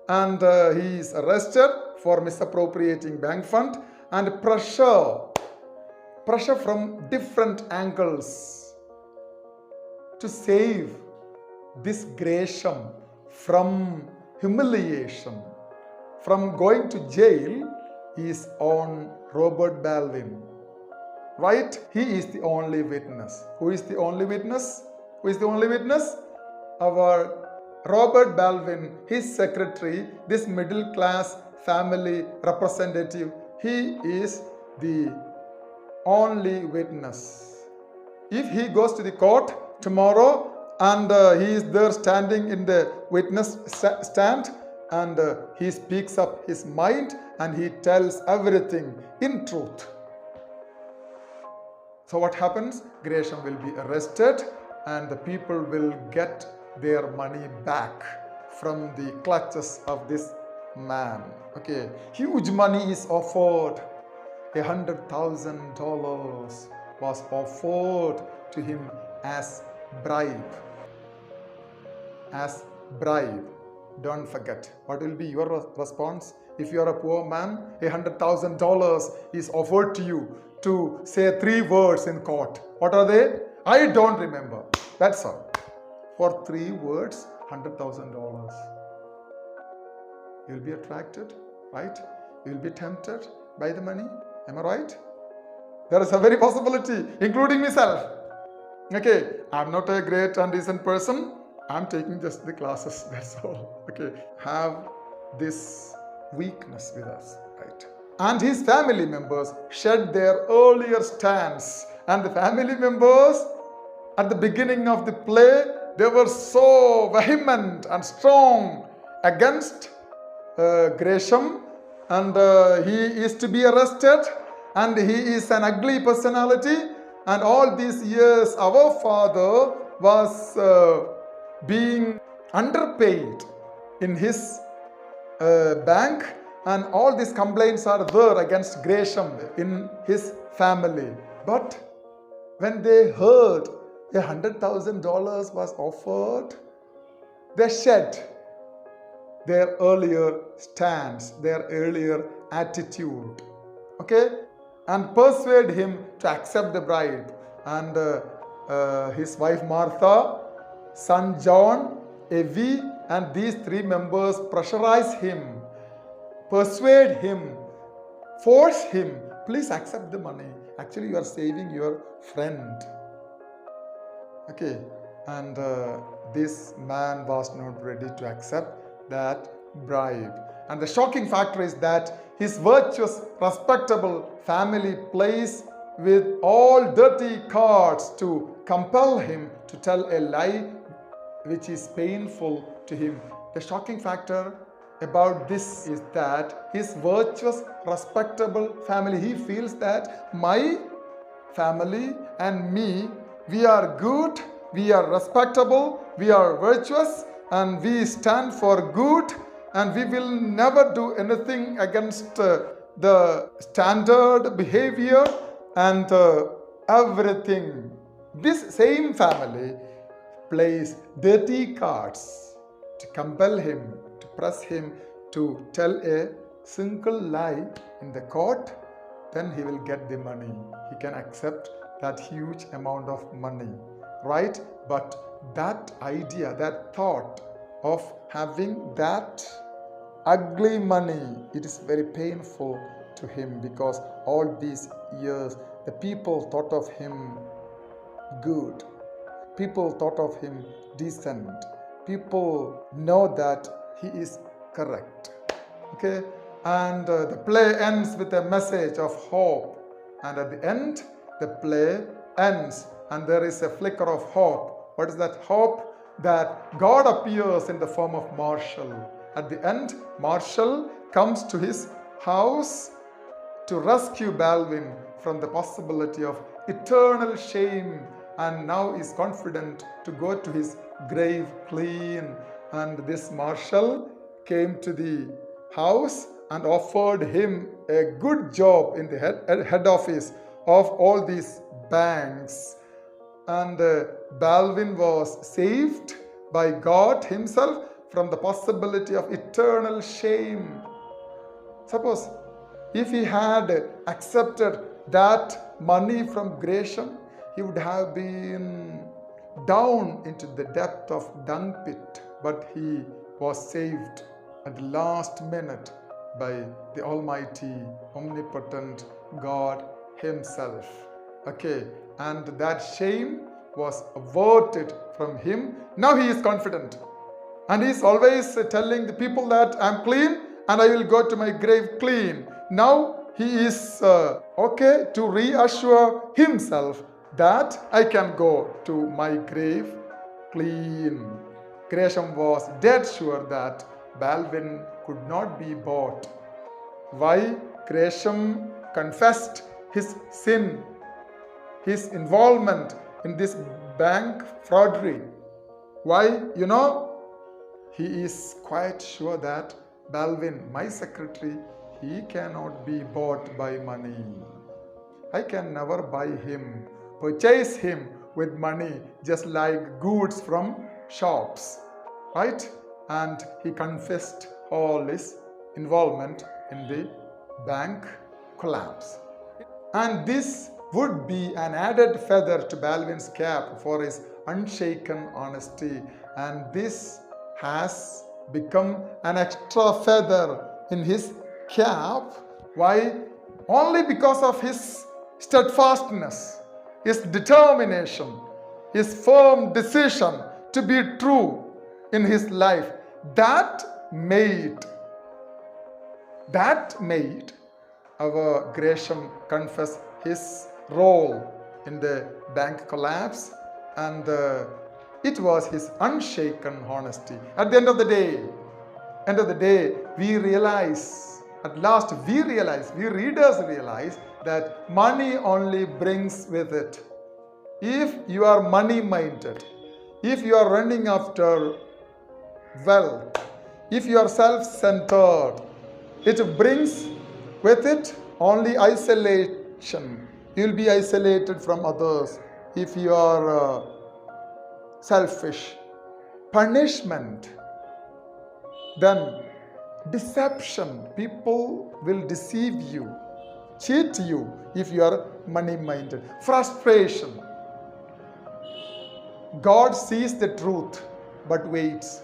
and he is arrested for misappropriating bank fund, and pressure from different angles to save this Gresham from humiliation, from going to jail, is on Robert Baldwin. Right? He is the only witness. Who is the only witness? Who is the only witness? Our Robert Baldwin, his secretary, this middle class family representative, he is the only witness. If he goes to the court tomorrow and he is there standing in the witness stand, and he speaks up his mind and he tells everything in truth. So what happens? Gresham will be arrested and the people will get their money back from the clutches of this man. Okay, huge money is offered. $100,000 was offered to him as bribe. As bribe. Don't forget. What will be your response? If you are a poor man, $100,000 is offered to you to say 3 words in court. What are they? I don't remember. That's all. For 3 words, $100,000. You will be attracted, right? You will be tempted by the money. Am I right? There is a very possibility, including myself. Okay, I'm not a great and decent person. I'm taking just the classes, that's all. Okay, have this weakness with us, right? And his family members shed their earlier stance. And the family members, at the beginning of the play, they were so vehement and strong against Gresham, and he is to be arrested, and he is an ugly personality. And all these years, our father was being underpaid in his bank, and all these complaints are there against Gresham in his family. But when they heard $100,000 was offered, they shed their earlier stance, their earlier attitude, okay, and persuade him to accept the bribe. And his wife Martha, son John, Evie, and these 3 members pressurize him, persuade him, force him, please accept the money. Actually, you are saving your friend. Okay, and this man was not ready to accept that bribe. And the shocking factor is that his virtuous, respectable family plays with all dirty cards to compel him to tell a lie which is painful to him. The shocking factor about this is that his virtuous, respectable family, he feels that my family and me, we are good, we are respectable, we are virtuous, and we stand for good, and we will never do anything against the standard behavior and everything. This same family plays dirty cards to compel him, to press him to tell a single lie in the court. Then he will get the money. He can accept that huge amount of money, right? But that idea, that thought of having that ugly money, it is very painful to him, because all these years the people thought of him good. People thought of him decent. People know that he is correct. Okay? And the play ends with a message of hope. And at the end, the play ends and there is a flicker of hope. What is that hope? That God appears in the form of Marshall. At the end, Marshall comes to his house to rescue Baldwin from the possibility of eternal shame, and now is confident to go to his grave clean. And this Marshall came to the house and offered him a good job in the head office of all these banks. And Baldwin was saved by God himself from the possibility of eternal shame. Suppose if he had accepted that money from Gresham, he would have been down into the depth of dung pit, but he was saved at the last minute by the Almighty, omnipotent God Himself. Okay, and that shame was averted from him. Now he is confident, and he is always telling the people that I am clean and I will go to my grave clean. Now he is okay to reassure himself that I can go to my grave clean. Gresham was dead sure that Baldwin could not be bought. Why? Gresham confessed his sin, his involvement in this bank fraudery. Why? You know, he is quite sure that Baldwin, my secretary, he cannot be bought by money. I can never buy him, purchase him with money just like goods from shops, right? And he confessed all his involvement in the bank collapse. And this would be an added feather to Baldwin's cap for his unshaken honesty. And this has become an extra feather in his cap. Why? Only because of his steadfastness, his determination, his firm decision to be true in his life. That made our Gresham confess his role in the bank collapse, and it was his unshaken honesty. At the end of the day, we realize, at last we readers realize that money only brings with it. If you are money minded, if you are running after wealth, if you are self-centered, it brings with it only isolation. You will be isolated from others if you are selfish. Punishment, then deception. People will deceive you, cheat you if you are money-minded. Frustration. God sees the truth but waits.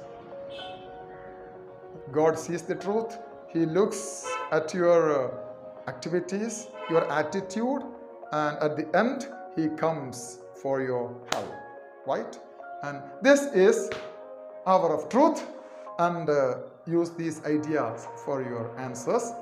God sees the truth. He looks at your activities, your attitude, and at the end, He comes for your help. Right? And this is hour of truth, and use these ideas for your answers.